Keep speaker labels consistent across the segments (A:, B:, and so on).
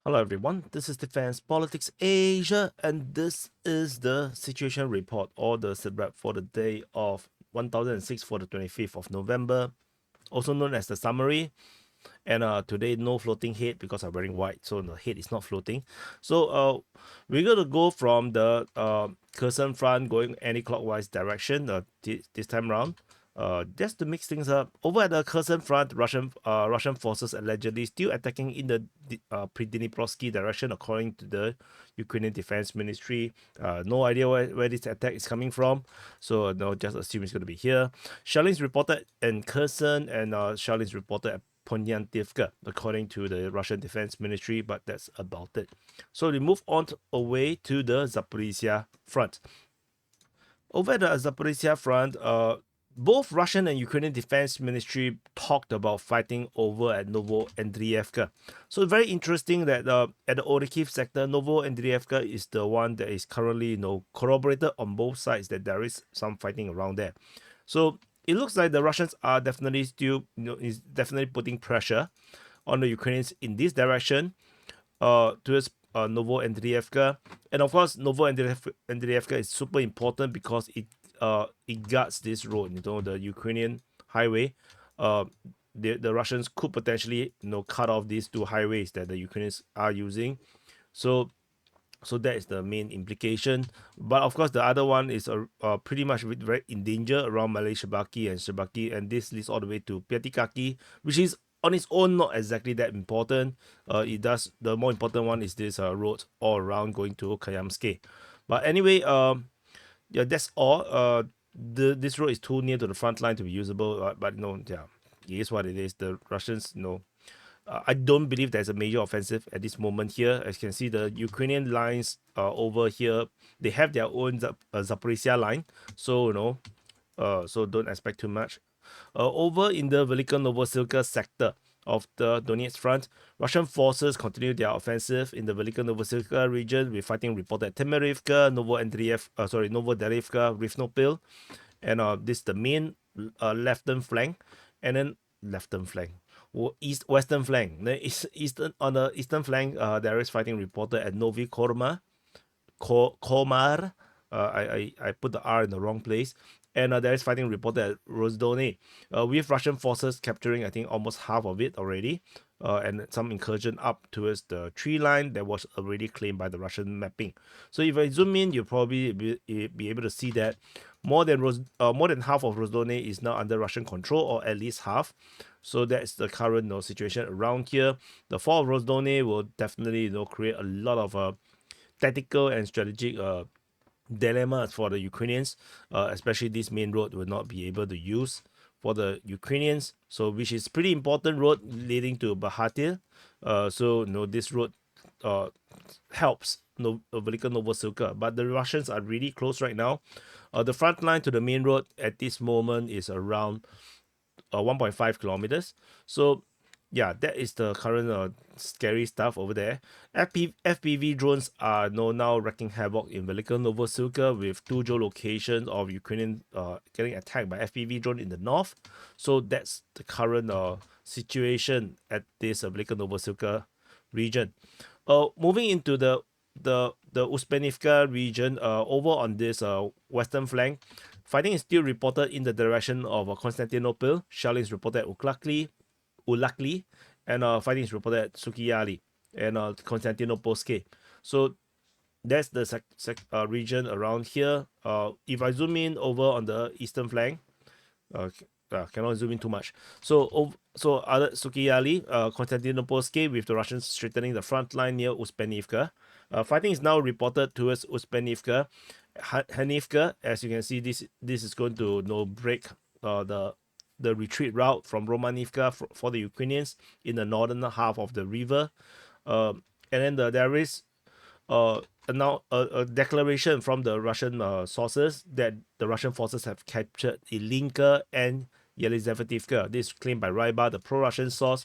A: Hello everyone, this is Defense Politics Asia, and this is the situation report or the SITREP for the day of 1006 for the 25th of November, also known as the summary. And today no floating head because I'm wearing white, so the head is not floating. So we're gonna go from the Kherson front going anti-clockwise direction this time round. Just to mix things up, over at the Kherson front, Russian forces allegedly still attacking in the Pridniprovsky direction, according to the Ukrainian Defense Ministry. No idea where this attack is coming from, so no, just assume it's going to be here. Shellings reported in Kherson, and Shellings reported at Ponyantivka, according to the Russian Defense Ministry, but that's about it. So we move on away to the Zaporizhia front. Over at the Zaporizhia front, both Russian and Ukrainian Defense Ministry talked about fighting over at Novoandrievka. So it's very interesting that at the Orikhiv sector, Novoandrievka is the one that is currently corroborated on both sides that there is some fighting around there. So it looks like the Russians are definitely still, is definitely putting pressure on the Ukrainians in this direction, towards Novoandrievka. And of course, Novoandrievka is super important because it guards this road, the Ukrainian highway. The Russians could potentially cut off these two highways that the Ukrainians are using. So that is the main implication. But of course, the other one is pretty much very in danger around Malay Shebaki and Shebaki, and this leads all the way to Piatikaki, which is on its own not exactly that important. The more important one is this road all around going to Kayamske. But anyway, yeah, that's all. This road is too near to the front line to be usable, but yeah, it is what it is. The Russians, I don't believe there's a major offensive at this moment here. As you can see, the Ukrainian lines over here, they have their own Zaporizhia line, so so don't expect too much. Over in the Velika Novosilka sector of the Donetsk front, Russian forces continue their offensive in the Velika Novosilka region, with fighting reported at Temerivka, Novoderivka, Rivnopil, and this is the main left flank, and then left flank. Western flank. On the eastern flank, there is fighting reported at Novi Korma, Komar. I put the R in the wrong place. And there is fighting reported at Rozdone, with Russian forces capturing, I think, almost half of it already, and some incursion up towards the tree line that was already claimed by the Russian mapping. So if I zoom in, you'll probably be able to see that more than half of Rozdone is now under Russian control, or at least half. So that's the current situation around here. The fall of Rozdone will definitely create a lot of tactical and strategic dilemmas for the Ukrainians, especially this main road will not be able to use for the Ukrainians. So which is pretty important road leading to Bahatir. So this road helps Velika Novosilka, but the Russians are really close right now. The front line to the main road at this moment is around 1.5 kilometers. So yeah, that is the current scary stuff over there. FPV drones are now wreaking havoc in Velika Novosilka, with two geolocations of Ukrainian getting attacked by FPV drone in the north. So that's the current situation at this Velika Novosilka region. Moving into the Uspenivka region, over on this western flank, fighting is still reported in the direction of Constantinople. Shelling is reported at Ulakli, and fighting is reported at Sukiyali and Konstantinopolske. So that's the region around here. If I zoom in over on the eastern flank, cannot zoom in too much. So other Sukiyali, Konstantinopolske, with the Russians strengthening the front line near Uspenivka. Fighting is now reported towards Uspenivka. Hanivka, as you can see, this is going to break the retreat route from Romanivka for the Ukrainians in the northern half of the river. And then there is now a declaration from the Russian sources that the Russian forces have captured Ilinka and Yelizavetivka. This is claimed by Rybar, the pro-Russian source.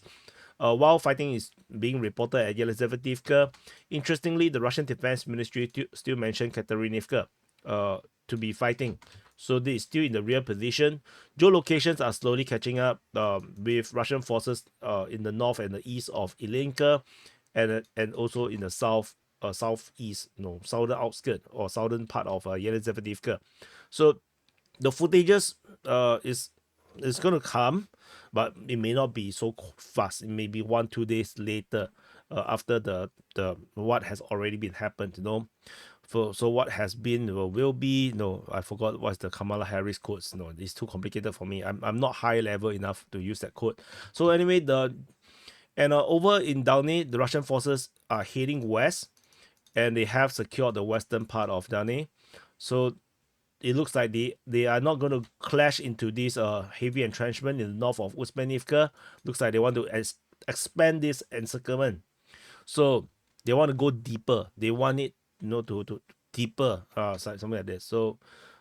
A: While fighting is being reported at Yelizavetivka, interestingly, the Russian Defense Ministry still mentioned Katerinivka to be fighting. So this is still in the rear position. Geolocations are slowly catching up with Russian forces in the north and the east of Ilinka, and also in the southeast, southern outskirt or southern part of Yelizaveta. So the footages is going to come, but it may not be so fast. It may be 1-2 days later, after the what has already been happened, so what has been will be, I forgot what's the Kamala Harris quotes. It's too complicated for me. I'm not high level enough to use that quote. So anyway, over in Downey, the Russian forces are heading west, and they have secured the western part of Downey. So it looks like they are not going to clash into this heavy entrenchment in the north of Uzbenivka. Looks like they want to expand this encirclement. So they want to go deeper. They want it, to deeper, something like this. So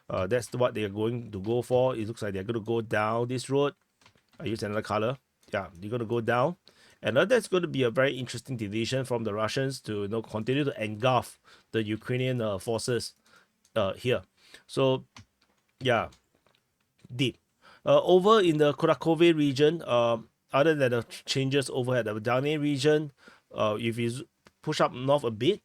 A: that's what they are going to go for. It looks like they're going to go down this road. I use another color. Yeah, they're going to go down. And that's going to be a very interesting decision from the Russians to continue to engulf the Ukrainian forces here. So yeah, deep. Over in the Kurakovo region, other than the changes over at the Dane region, if you push up north a bit,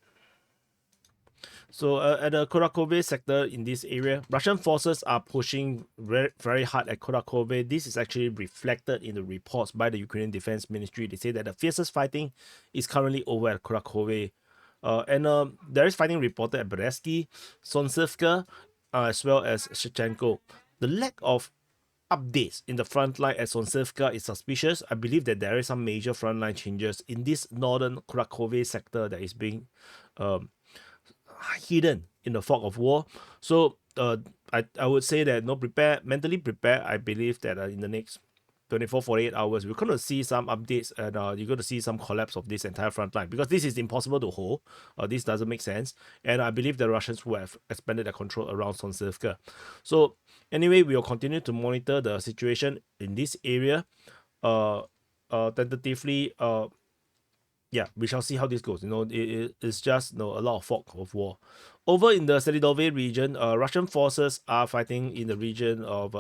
A: so at the Kurakovo sector in this area, Russian forces are pushing very, very hard at Kurakovo. This is actually reflected in the reports by the Ukrainian Defense Ministry. They say that the fiercest fighting is currently over at Kurakovo. And there is fighting reported at Beresky, Sonsivka, as well as Shevchenko. The lack of updates in the front line at Sonsivka is suspicious. I believe that there is some major frontline changes in this northern Kurakovo sector that is being hidden in the fog of war. So I would say that mentally prepare. I believe that in the next 24-48 hours, we're going to see some updates, and you're going to see some collapse of this entire front line, because this is impossible to hold. This doesn't make sense, and I believe the Russians will have expanded their control around Sonsivka. So anyway, we will continue to monitor the situation in this area. Tentatively, yeah, we shall see how this goes. It's just a lot of fog of war. Over in the Selidove region, Russian forces are fighting in the region of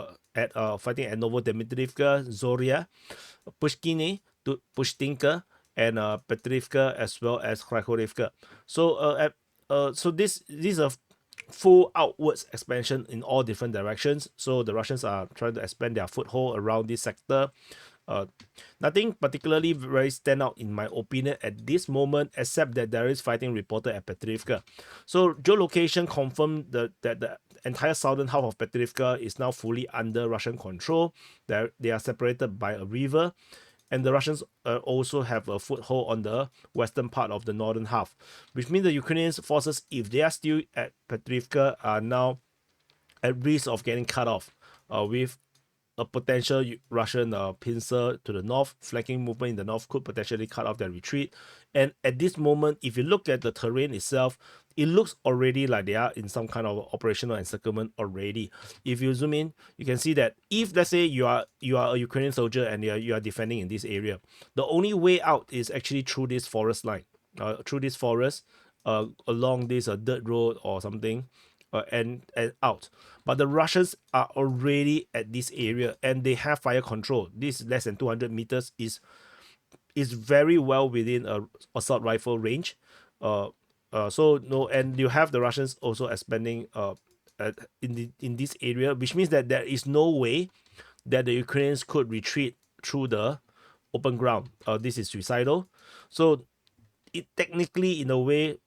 A: fighting at Novodimitrivka, Zoria, Pushkine, Pushtinka, and Petrivka, as well as Kharkovivka. So so this is a full outwards expansion in all different directions. So the Russians are trying to expand their foothold around this sector. Nothing particularly very stand out in my opinion at this moment, except that there is fighting reported at Petrivka. So geolocation confirmed that the entire southern half of Petrivka is now fully under Russian control. They are separated by a river, and the Russians also have a foothold on the western part of the northern half, which means the Ukrainian forces, if they are still at Petrivka, are now at risk of getting cut off, with a potential Russian pincer to the north. Flanking movement in the north could potentially cut off their retreat. And at this moment, if you look at the terrain itself, it looks already like they are in some kind of operational encirclement already. If you zoom in, you can see that if, let's say, you are a Ukrainian soldier and you are defending in this area, the only way out is actually through this forest line, through this forest, along this dirt road or something, and out. But the Russians are already at this area, and they have fire control. This less than 200 meters is very well within a assault rifle range. So no, and you have the Russians also expanding in this area, which means that there is no way that the Ukrainians could retreat through the open ground. This is suicidal. So it technically, in a way,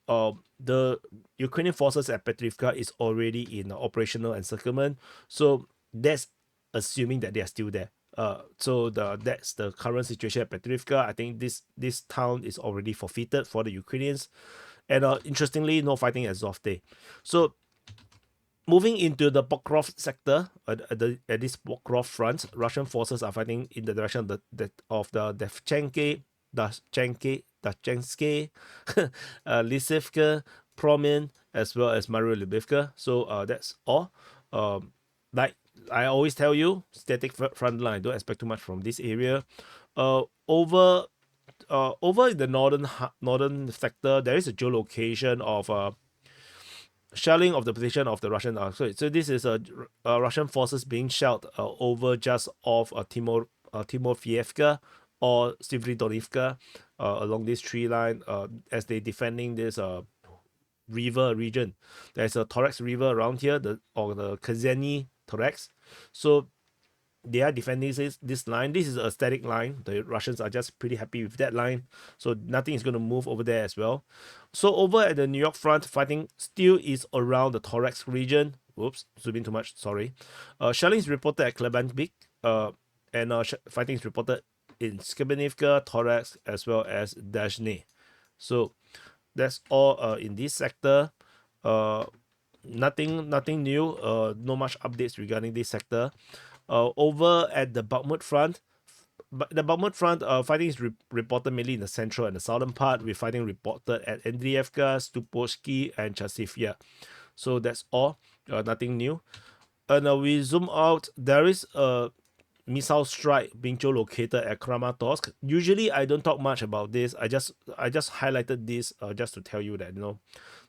A: the Ukrainian forces at Petrivka is already in operational encirclement. So that's assuming that they are still there. So that's the current situation at Petrivka. I think this town is already forfeited for the Ukrainians. And interestingly, no fighting at Zovte. So moving into the Pokrov sector, at this Pokrov front, Russian forces are fighting in the direction of the Devchenke, Dachensky, Lisivka, Promin, as well as Mariupolka. So that's all. Like I always tell you, static front line. Don't expect too much from this area. Over in the northern sector, there is a geolocation of shelling of the position of the Russian. So this is Russian forces being shelled over just off Timofeyevka or Svridonivka. along this tree line as they defending this river region. There's a Thorax River around here, the Kazeni Thorax. So they are defending this line. This is a static line. The Russians are just pretty happy with that line. So nothing is going to move over there as well. So over at the New York front, fighting still is around the Thorax region. Whoops, zoom in too much, sorry. Shelling is reported at Klebanvik, and fighting is reported in Skibinivka, Thorax, as well as Dazhny. So that's all in this sector. Nothing new. No much updates regarding this sector. Over at the Bakhmut front, the Bakhmut front, fighting is reported mainly in the central and the southern part, with fighting reported at Andriivka, Stupovsky, and Chasivya. So that's all. Nothing new. And we zoom out. There is a missile strike being located at Kramatorsk. Usually, I don't talk much about this. I just highlighted this just to tell you that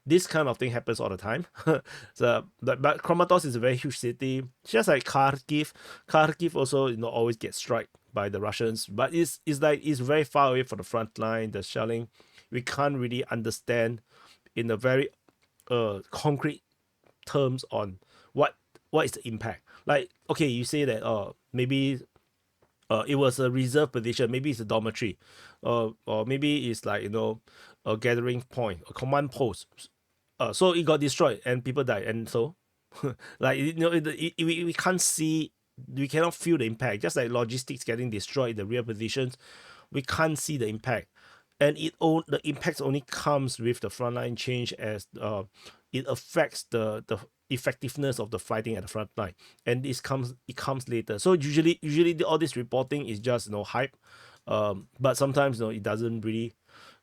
A: this kind of thing happens all the time. But Kramatorsk is a very huge city, just like Kharkiv. Kharkiv also always gets struck by the Russians, but it's very far away from the front line. The shelling, we can't really understand in a very concrete terms on what is the impact. Like, okay, you say that maybe it was a reserve position, maybe it's a dormitory, or maybe it's like a gathering point, a command post. So it got destroyed and people died, and so like we can't see, we cannot feel the impact. Just like logistics getting destroyed in the rear positions, we can't see the impact, and the impact only comes with the frontline change as it affects the effectiveness of the fighting at the front line, and it comes later. So usually all this reporting is just hype, but sometimes it doesn't really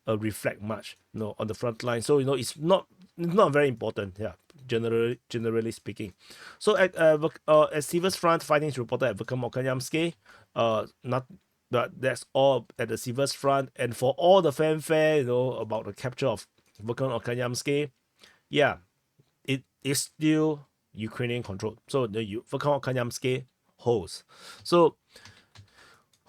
A: reflect much on the front line. So it's not very important, yeah, generally speaking. So at Sivers front, fighting is reported at Verkhovno-Okanyamsky. Not but that's all at the Sivers front. And for all the fanfare about the capture of Verkhovno-Okanyamsky, yeah, it is still Ukrainian controlled. So the Verkhovno-Okanyamsky holds. So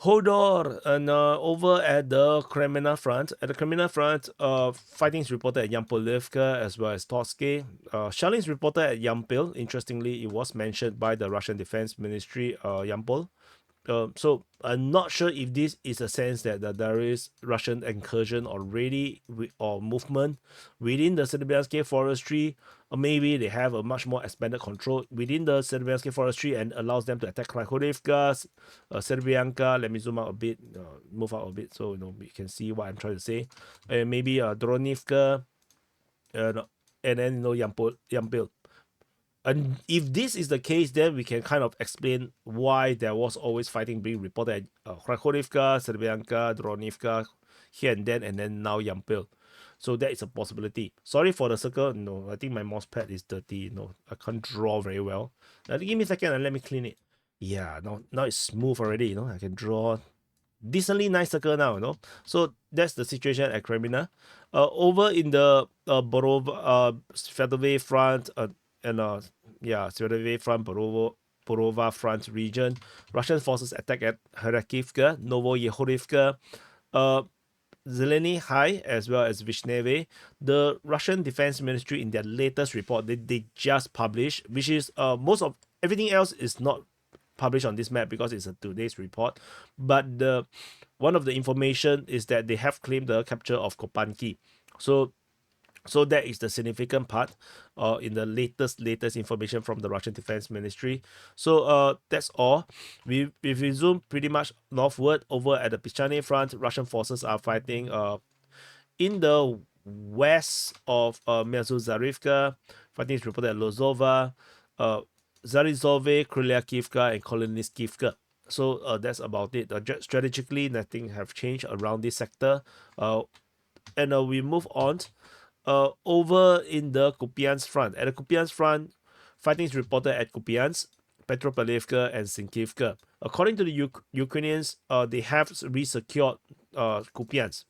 A: Hodor, and over at the Kremlin front. At the Kremlin front, fighting is reported at Yampolivka as well as Torsky. Shelling is reported at Yampil. Interestingly, it was mentioned by the Russian Defense Ministry, Yampol. So I'm not sure if this is a sense that there is Russian incursion already or movement within the Serbiansky forestry, or maybe they have a much more expanded control within the Serbiansky forestry and allows them to attack Krakovivka, Serbianka. Let me zoom out a bit, move out a bit so we can see what I'm trying to say. Maybe Dronivka, and then Yampil. And if this is the case, then we can kind of explain why there was always fighting being reported at Krakovivka, Serbianka, Dronivka, here and then now Yampil. So that is a possibility. Sorry for the circle. No, I think my mouse pad is dirty. I can't draw very well. Give me a second and let me clean it. Yeah, now it's smooth already. I can draw decently nice circle now. So that's the situation at Kremlin. Over in the Borova, Svetove front, and Svetove front, Borova front region, Russian forces attack at Kharkivka, Novoyehorivka, Zeleny High, as well as Vishneve. The Russian Defense Ministry, in their latest report, they just published, which is most of everything else is not published on this map because it's a today's report. But one of the information is that they have claimed the capture of Kopanki. So that is the significant part in the latest information from the Russian Defense Ministry. So that's all. If we zoom pretty much northward, over at the Pischane front, Russian forces are fighting in the west of Myazuzarivka. Fighting is reported at Lozova, Zarizove, Krylyakivka, and Koloniskivka. So that's about it. Strategically, nothing have changed around this sector. And we move on. Over in the Kupiansk front. At the Kupiansk front, fighting is reported at Kupiansk, Petropavlivka, and Sinkivka. According to the Ukrainians, they have resecured Kupiansk.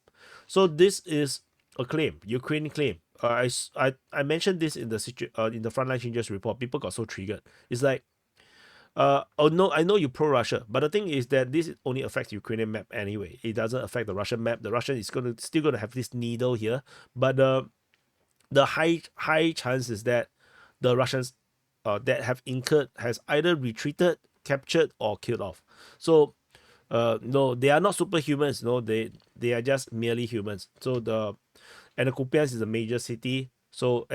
A: So this is a claim, Ukraine claim. I mentioned this in the frontline changes report. People got so triggered. It's like oh no, I know you pro-Russia, but the thing is that this only affects Ukrainian map anyway. It doesn't affect the Russian map. The Russian is still gonna have this needle here, but the high chance is that the Russians that have incurred has either retreated, captured, or killed off. So no, they are not superhumans. No, they are just merely humans. So the Kupiansk is a major city. So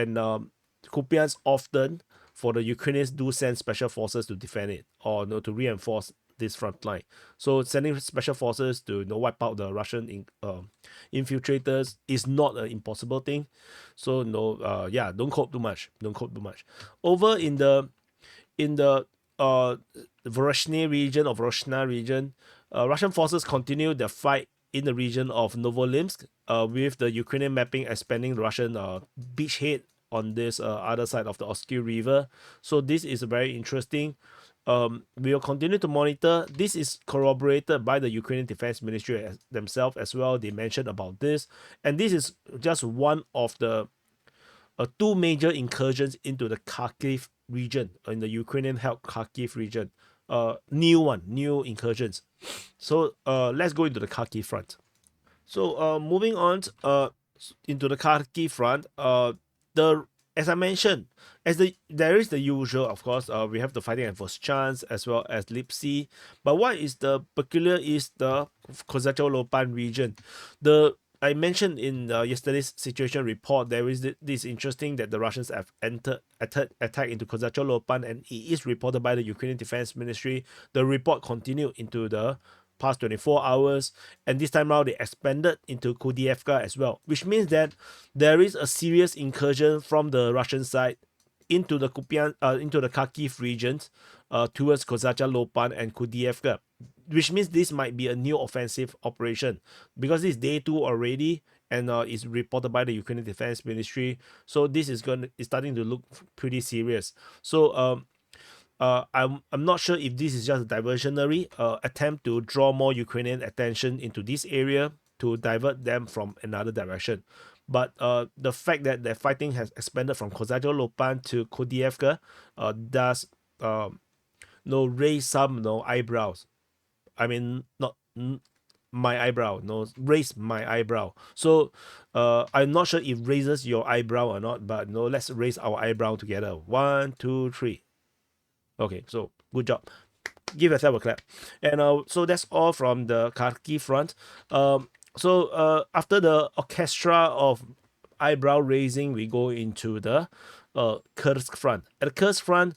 A: Kupiansk often for the Ukrainians do send special forces to defend it or no to reinforce this front line. So sending special forces to wipe out the Russian infiltrators is not an impossible thing. So yeah, don't cope too much. Don't cope too much. Over in the Voronezh region or Voronezh region, Russian forces continue their fight in the region of Novolimsk, with the Ukrainian mapping expanding the Russian beachhead on this other side of the Oskil River. So this is very interesting. We will continue to monitor. This is corroborated by the Ukrainian Defense Ministry themselves as well. They mentioned about this, and this is just one of the two major incursions into the Kharkiv region, in the Ukrainian-held Kharkiv region. New incursions. So let's go into the Kharkiv front. So moving on into the Kharkiv front, as I mentioned, there is the usual, of course, we have the fighting at Voschansk as well as Lipsy. But what is the peculiar is the Kozacha Lopan region. I mentioned in yesterday's situation report, there is this interesting that the Russians have attacked into Kozacha Lopan, and it is reported by the Ukrainian Defense Ministry. The report continued into the past 24 hours, and this time around they expanded into Kudievka as well, which means that there is a serious incursion from the Russian side into the Kharkiv regions, towards Kozacha Lopan and Kudievka, which means this might be a new offensive operation because this is day 2 already, and is reported by the Ukrainian Defense Ministry. So this is starting to look pretty serious. So I'm not sure if this is just a diversionary attempt to draw more Ukrainian attention into this area to divert them from another direction. But the fact that the fighting has expanded from Kozacha Lopan to Kudievka does raise some eyebrows. I mean, not my eyebrow, raise my eyebrow. So I'm not sure if raises your eyebrow or not, but let's raise our eyebrow together. 1, 2, 3. Okay, so good job. Give yourself a clap. And so that's all from the Kharkiv front. So after the orchestra of eyebrow raising, we go into the Kursk front. At the Kursk front,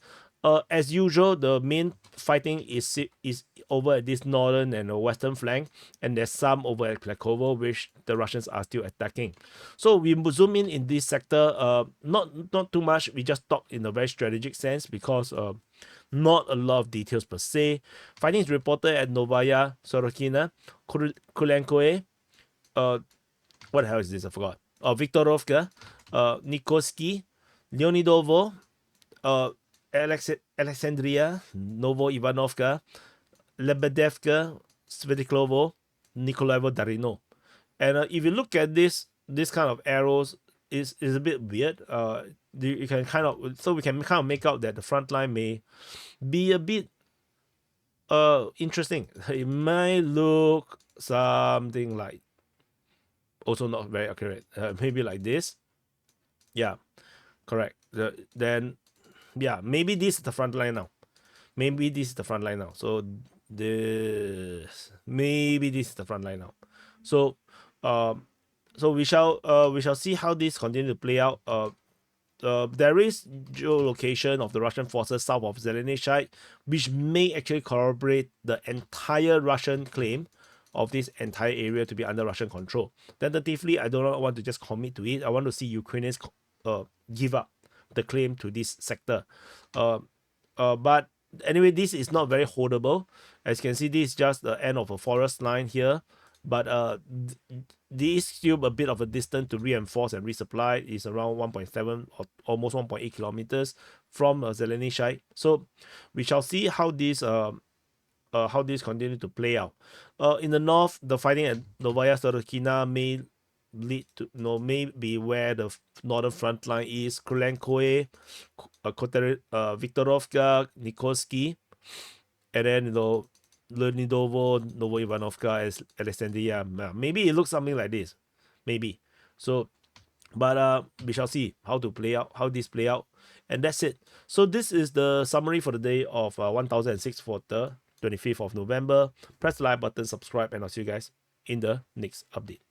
A: as usual, the main fighting is over at this northern and western flank, and there's some over at Klekovo, which the Russians are still attacking. So we zoom in this sector. Not too much. We just talk in a very strategic sense because not a lot of details per se. Fighting is reported at Novaya Sorokina, Kulenkoe. What the hell is this? I forgot. Viktorovka, Nikoski, Leonidovo, Alexandria, Novo-Ivanovka, Lebedevka, Svetiklovo, Nikolaevo, Darino. And if you look at this kind of arrows, is a bit weird. You can we can kind of make out that the front line may be a bit interesting. It might look something like, also not very accurate, maybe like this. Yeah, correct. Then yeah, maybe this is the front line now. Maybe this is the front line now. So maybe this is the front line now. So so we shall see how this continue to play out. There is geolocation of the Russian forces south of Zelenizhai, which may actually corroborate the entire Russian claim of this entire area to be under Russian control. Tentatively, I do not want to just commit to it. I want to see Ukrainians give up the claim to this sector. But anyway, this is not very holdable. As you can see, this is just the end of a forest line here. But this is still a bit of a distance to reinforce and resupply. It's around 1.7 or almost 1.8 kilometers from Zelenizhai. So we shall see how this continue to play out. In the north, the fighting at Novaya Sorokina may lead to may be where the northern front line is. Kulenkoe, Viktorovka, Nikoski, and then Leonidovo, Novo Ivanovka, as Alexandria. Maybe it looks something like this, maybe. So, but we shall see how this play out, and that's it. So this is the summary for the day of 1006 for the 25th of November. Press the like button, subscribe, and I'll see you guys in the next update.